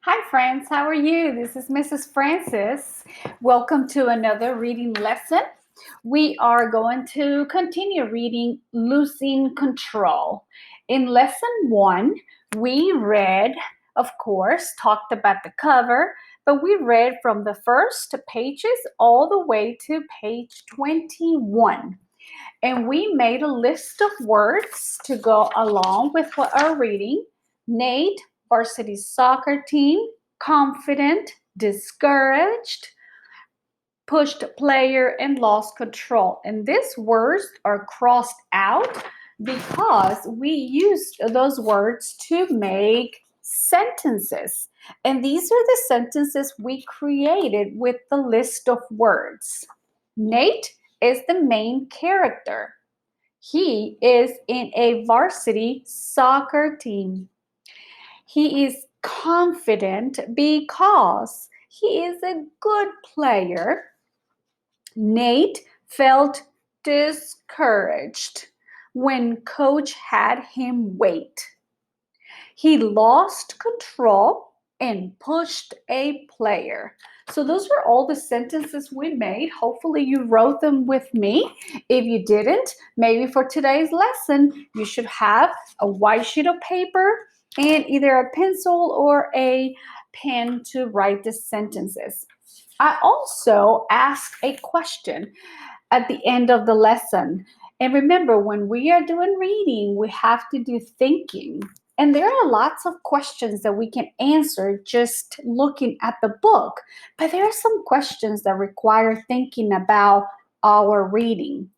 Hi friends, how are you? This is Mrs. Francis. Welcome to another reading lesson. We are going to continue reading Losing Control. In lesson 1, we read, of course, talked about the cover, but we read from the first pages all the way to page 21. And we made a list of words to go along with what our reading. Nate, varsity soccer team, confident, discouraged, pushed player, and lost control. And these words are crossed out because we used those words to make sentences. And these are the sentences we created with the list of words. Nate is the main character. He is in a varsity soccer team. He is confident because he is a good player. Nate felt discouraged when coach had him wait. He lost control and pushed a player. So those were all the sentences we made. Hopefully you wrote them with me. If you didn't, maybe for today's lesson, you should have a white sheet of paper and either a pencil or a pen to write the sentences. I also asked a question at the end of the lesson. And remember, when we are doing reading, we have to do thinking. And there are lots of questions that we can answer just looking at the book. But there are some questions that require thinking about our reading.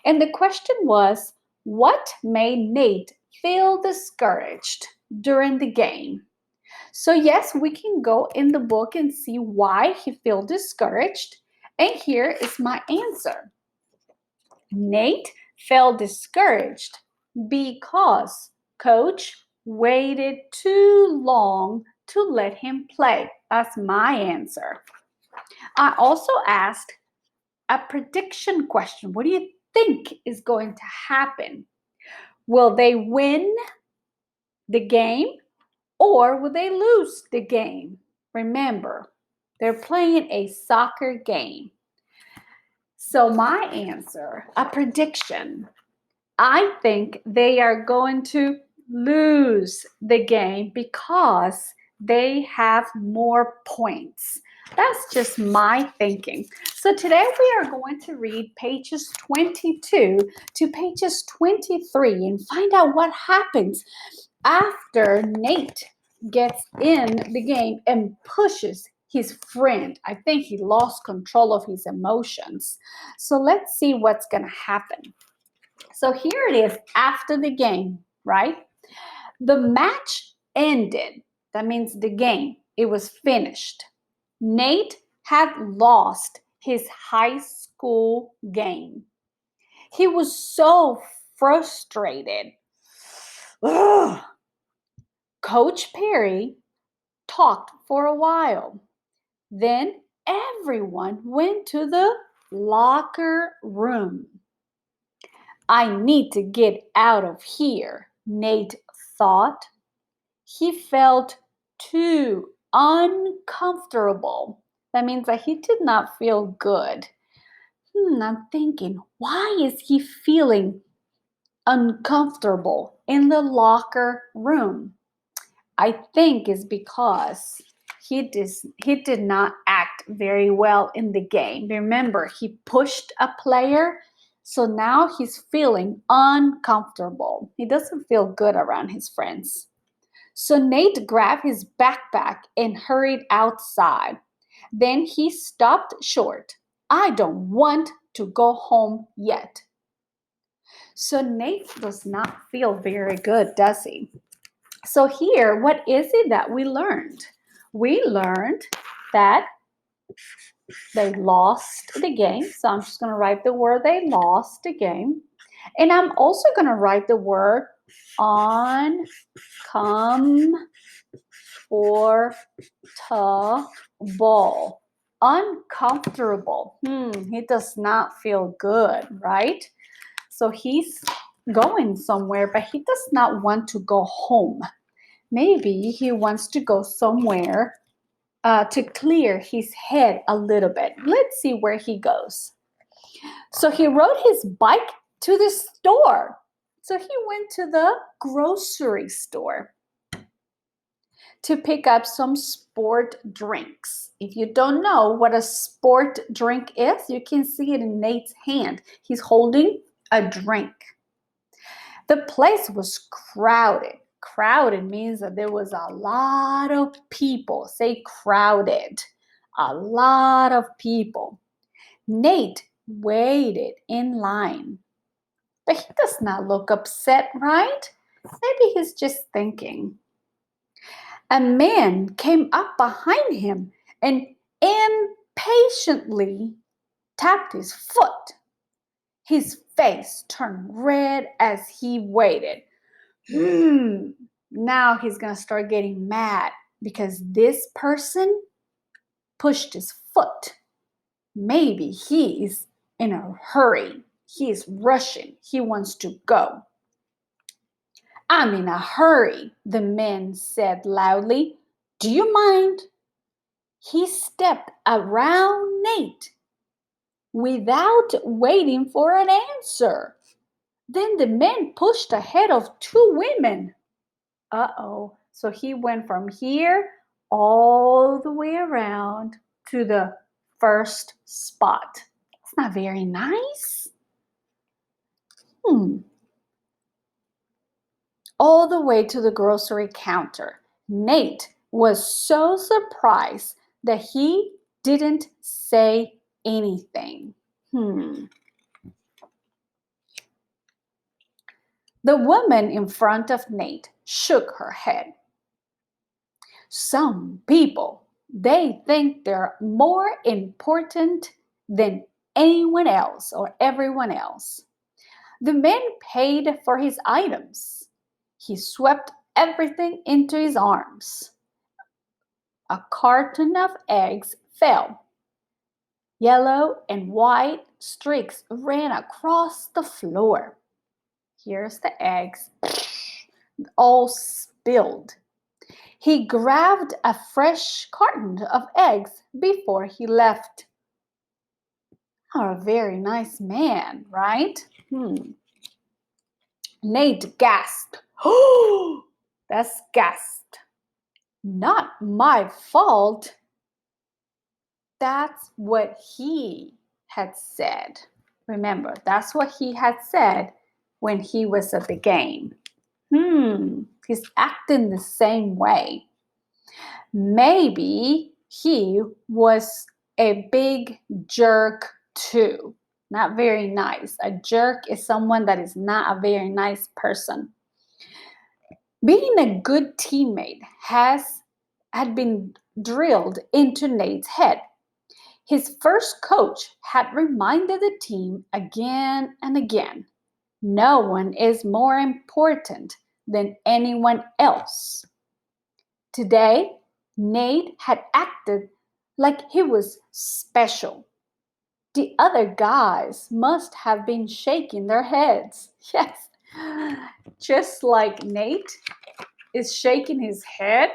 And the question was, what made Nate feel discouraged during the game? So yes, we can go in the book and see why he felt discouraged. And here is my answer. Nate felt discouraged because coach waited too long to let him play. That's my answer. I also asked a prediction question. What do you think is going to happen? Will they win the game or will they lose the game? Remember, they're playing a soccer game. So my answer, a prediction, I think they are going to lose the game because they have more points. That's just my thinking. So today we are going to read pages 22 to pages 23 and find out what happens after Nate gets in the game and pushes his friend. I think he lost control of his emotions. So let's see what's going to happen. So here it is after the game, right? The match ended. That means the game, it was finished. Nate had lost his high school game. He was so frustrated. Ugh. Coach Perry talked for a while. Then everyone went to the locker room. I need to get out of here, Nate thought. He felt too uncomfortable. That means that he did not feel good. I'm thinking, why is he feeling uncomfortable in the locker room? I think it's because he did not act very well in the game. Remember, he pushed a player, so now he's feeling uncomfortable. He doesn't feel good around his friends. So Nate grabbed his backpack and hurried outside. Then he stopped short. I don't want to go home yet. So Nate does not feel very good, does he? So here, what is it that we learned? We learned that they lost the game. So I'm just going to write the word they lost the game. And I'm also going to write the word uncomfortable. Uncomfortable. He does not feel good, right? So he's going somewhere, but he does not want to go home. Maybe he wants to go somewhere to clear his head a little bit. Let's see where he goes. So he rode his bike to the store. So he went to the grocery store to pick up some sport drinks. If you don't know what a sport drink is, you can see it in Nate's hand. He's holding a drink. The place was crowded. Crowded means that there was a lot of people. Say crowded. A lot of people. Nate waited in line. But he does not look upset, right? Maybe he's just thinking. A man came up behind him and impatiently tapped his foot. His face turned red as he waited. Now he's going to start getting mad because this person pushed his foot. Maybe he is in a hurry. He is rushing. He wants to go. I'm in a hurry, the man said loudly. Do you mind? He stepped around Nate without waiting for an answer. Then the man pushed ahead of two women. Uh-oh. So he went from here all the way around to the first spot. It's not very nice. All the way to the grocery counter. Nate was so surprised that he didn't say anything. The woman in front of Nate shook her head. Some people, they think they're more important than anyone else or everyone else. The man paid for his items. He swept everything into his arms. A carton of eggs fell. Yellow and white streaks ran across the floor. Here's the eggs, all spilled. He grabbed a fresh carton of eggs before he left. Oh, a very nice man, right? Nate gasped. Oh, that's gasped. Not my fault. That's what he had said. Remember, that's what he had said when he was at the game. He's acting the same way. Maybe he was a big jerk too. Not very nice. A jerk is someone that is not a very nice person. Being a good teammate had been drilled into Nate's head. His first coach had reminded the team again and again, no one is more important than anyone else. Today, Nate had acted like he was special. The other guys must have been shaking their heads. Yes, just like Nate is shaking his head,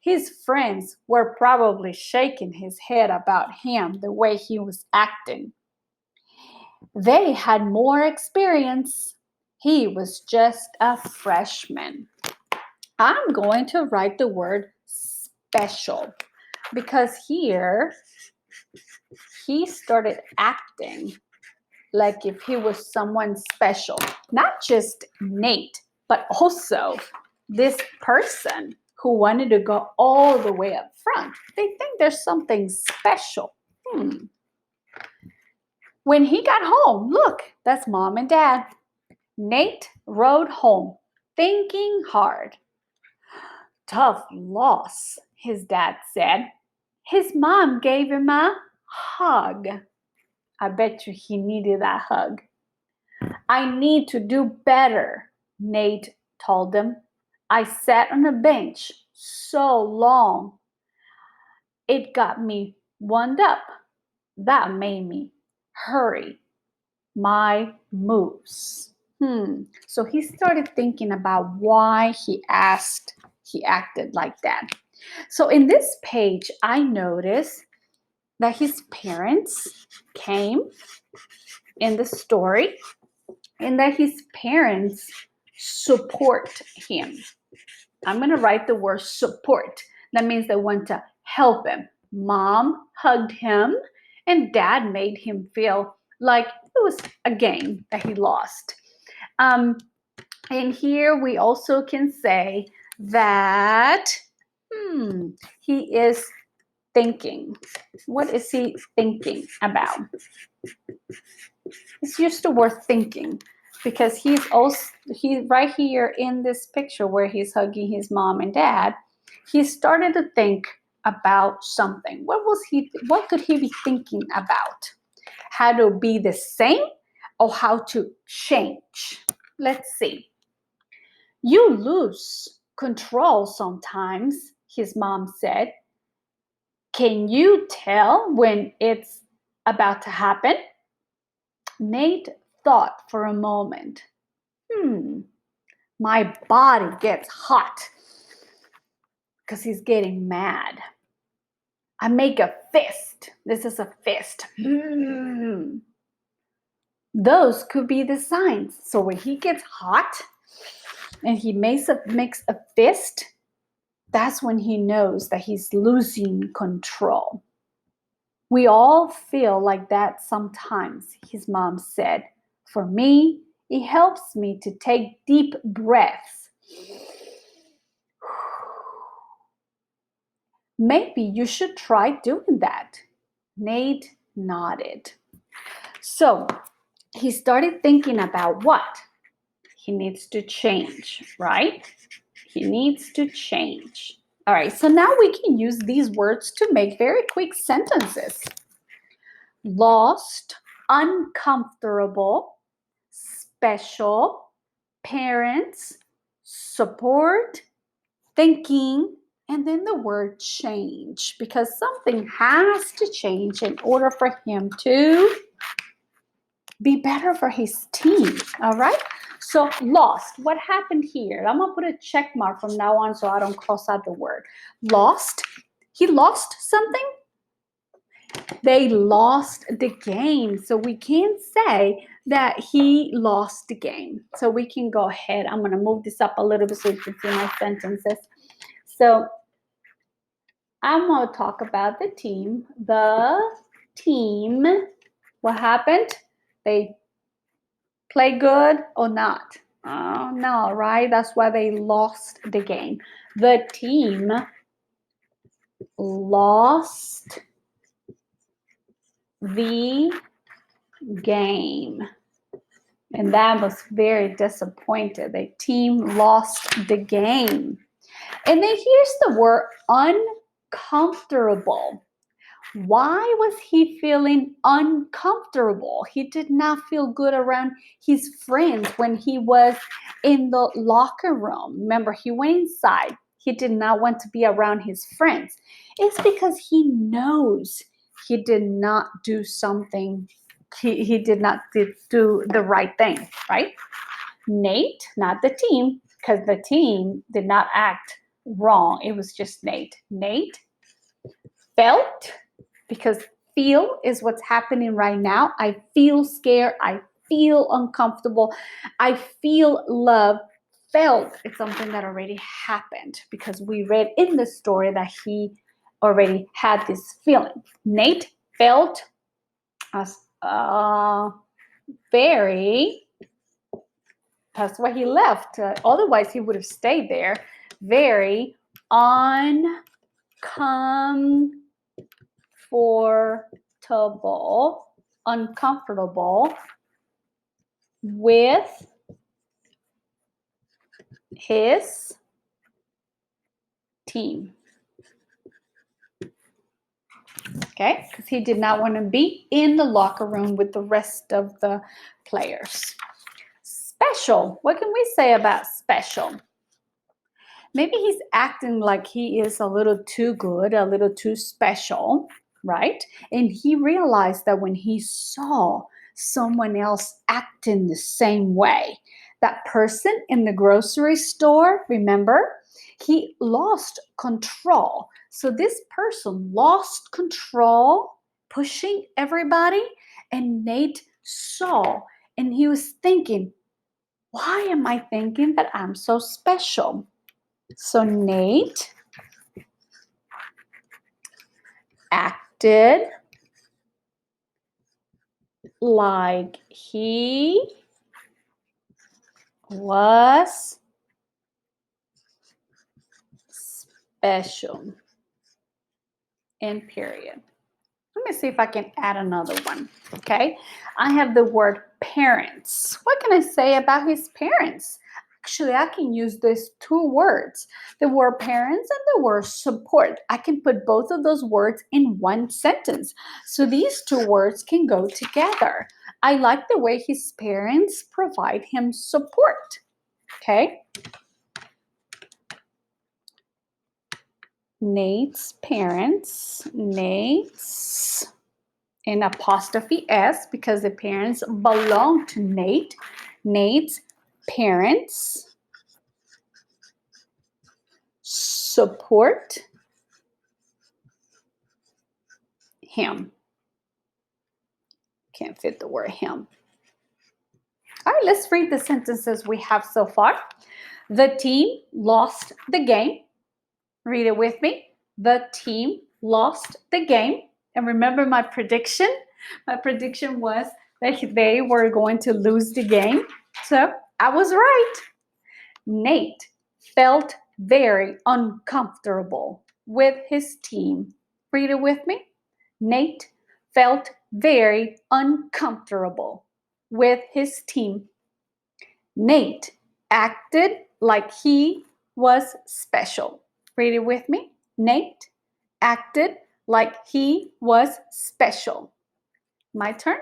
his friends were probably shaking his head about him, the way he was acting. They had more experience. He was just a freshman. I'm going to write the word special because here he started acting like if he was someone special. Not just Nate, but also this person who wanted to go all the way up front. They think there's something special. When he got home, look, that's mom and dad. Nate rode home, thinking hard. Tough loss, his dad said. His mom gave him a hug. I bet you he needed that hug. I need to do better, Nate told him. I sat on a bench so long. It got me wound up. That made me hurry my moves. So he started thinking about why he acted like that. So in this page, I noticed that his parents came in the story and that his parents support him. I'm going to write the word support. That means they want to help him. Mom hugged him, and dad made him feel like it was a game that he lost. And here we also can say that he is thinking. What is he thinking about? Let's use the word thinking because he's right here in this picture where he's hugging his mom and dad. He started to think about something. What could he be thinking about? How to be the same or how to change? Let's see. You lose control sometimes, his mom said. Can you tell when it's about to happen? Nate thought for a moment. My body gets hot because he's getting mad. I make a fist. This is a fist. Those could be the signs. So when he gets hot and he makes a fist, that's when he knows that he's losing control. We all feel like that sometimes, his mom said. For me, it helps me to take deep breaths. Maybe you should try doing that. Nate nodded. So he started thinking about what? He needs to change, right? He needs to change. All right, so now we can use these words to make very quick sentences. Lost, uncomfortable, special, parents, support, thinking, and then the word change, because something has to change in order for him to be better for his team. All right. So lost. What happened here? I'm gonna put a check mark from now on so I don't cross out the word. Lost. He lost something. They lost the game. So we can't say that he lost the game. So we can go ahead. I'm gonna move this up a little bit so you can see my sentences. So I'm gonna talk about the team. The team. What happened? They play good or not? Oh, no, right? That's why they lost the game. The team lost the game. And that was very disappointed. The team lost the game. And then here's the word uncomfortable. Why was he feeling uncomfortable? He did not feel good around his friends when he was in the locker room. Remember, he went inside. He did not want to be around his friends. It's because he knows he did not do something. He did not do the right thing, right? Nate, not the team, because the team did not act wrong. It was just Nate. Nate felt, because feel is what's happening right now. I feel scared. I feel uncomfortable. I feel love. Felt it's something that already happened because we read in the story that he already had this feeling. Nate felt very, that's why he left. Otherwise, he would have stayed there. Very uncomfortable with his team. Okay, because he did not want to be in the locker room with the rest of the players. Special. What can we say about special? Maybe he's acting like he is a little too good, a little too special, right? And he realized that when he saw someone else acting the same way, That person in the grocery store, remember, he lost control. So this person lost control, pushing everybody, and Nate saw, and he was thinking, why am I thinking that I'm so special? So Nate acted like he was special. And period. Let me see if I can add another one. Okay. I have the word parents. What can I say about his parents? Actually, I can use these two words, the word parents and the word support. I can put both of those words in one sentence. So these two words can go together. I like the way his parents provide him support. Okay. Nate's parents, Nate's, an apostrophe S because the parents belong to Nate. Nate's parents support him. Can't fit the word him. All right, let's read the sentences we have so far. The team lost the game. Read it with me. The team lost the game. And remember my prediction? My prediction was that they were going to lose the game. So I was right. Nate felt very uncomfortable with his team. Read it with me. Nate felt very uncomfortable with his team. Nate acted like he was special. Read it with me. Nate acted like he was special. My turn.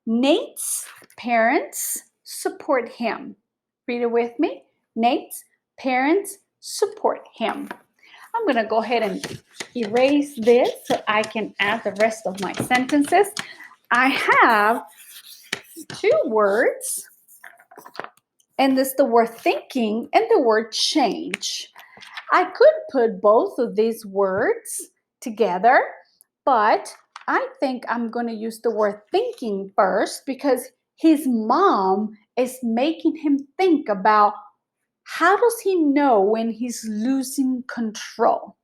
Nate's parents support him. Read it with me. Nate's parents support him. I'm going to go ahead and erase this so I can add the rest of my sentences. I have two words, and this is the word thinking and the word change. I could put both of these words together, but I think I'm going to use the word thinking first because his mom is making him think about how does he know when he's losing control.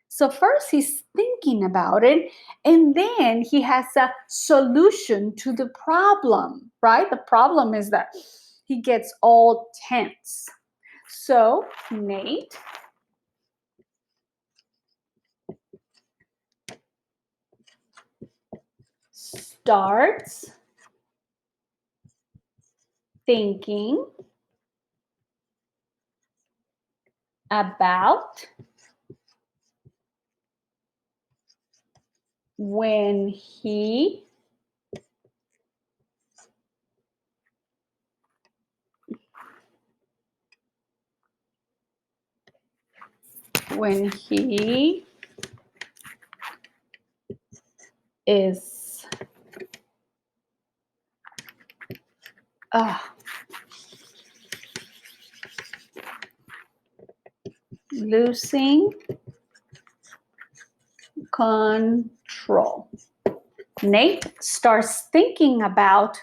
So first he's thinking about it, and then he has a solution to the problem, right? The problem is that he gets all tense. So Nate starts thinking about when he is losing control. Nate starts thinking about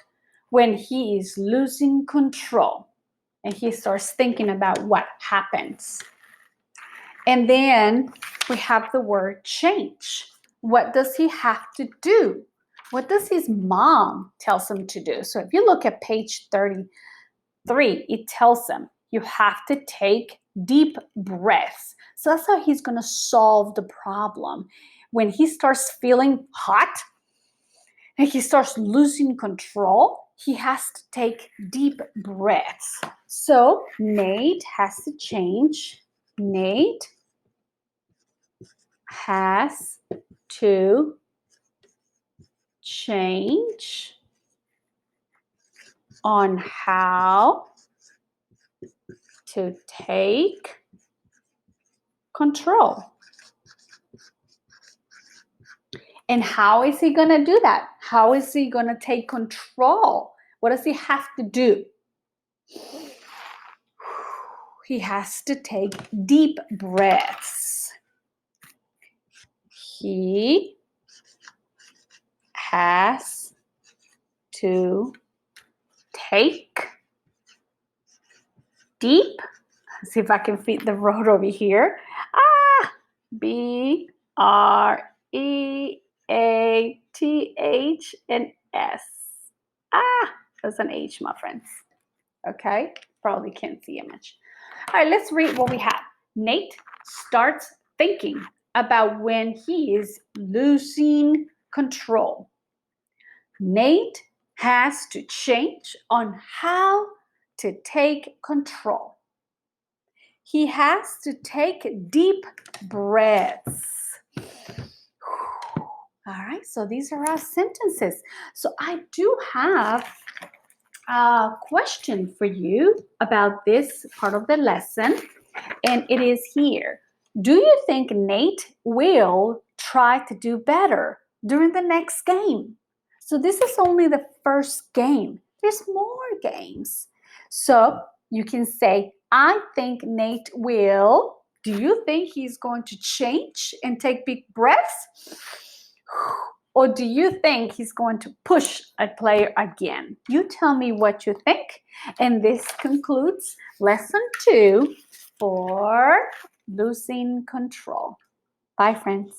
when he is losing control, and he starts thinking about what happens. And then we have the word change. What does he have to do? What does his mom tells him to do? So if you look at page 33, it tells him you have to take deep breaths. So that's how he's going to solve the problem. When he starts feeling hot and he starts losing control, he has to take deep breaths. So Nate has to change. Nate has to change on how to take control. And how is he going to do that? How is he going to take control? What does he have to do? He has to take deep breaths. He has to take deep. Let's see if I can fit the road over here. breaths. That's an H, my friends. Okay, probably can't see it much. All right, let's read what we have. Nate starts thinking about when he is losing control. Nate has to change on how to take control. He has to take deep breaths. All right, so these are our sentences. So I do have a question for you about this part of the lesson, and it is here. Do you think Nate will try to do better during the next game? So this is only the first game. There's more games. So you can say, I think Nate will. Do you think he's going to change and take big breaths? Or do you think he's going to push a player again? You tell me what you think. And this concludes lesson 2 for losing control. Bye, friends.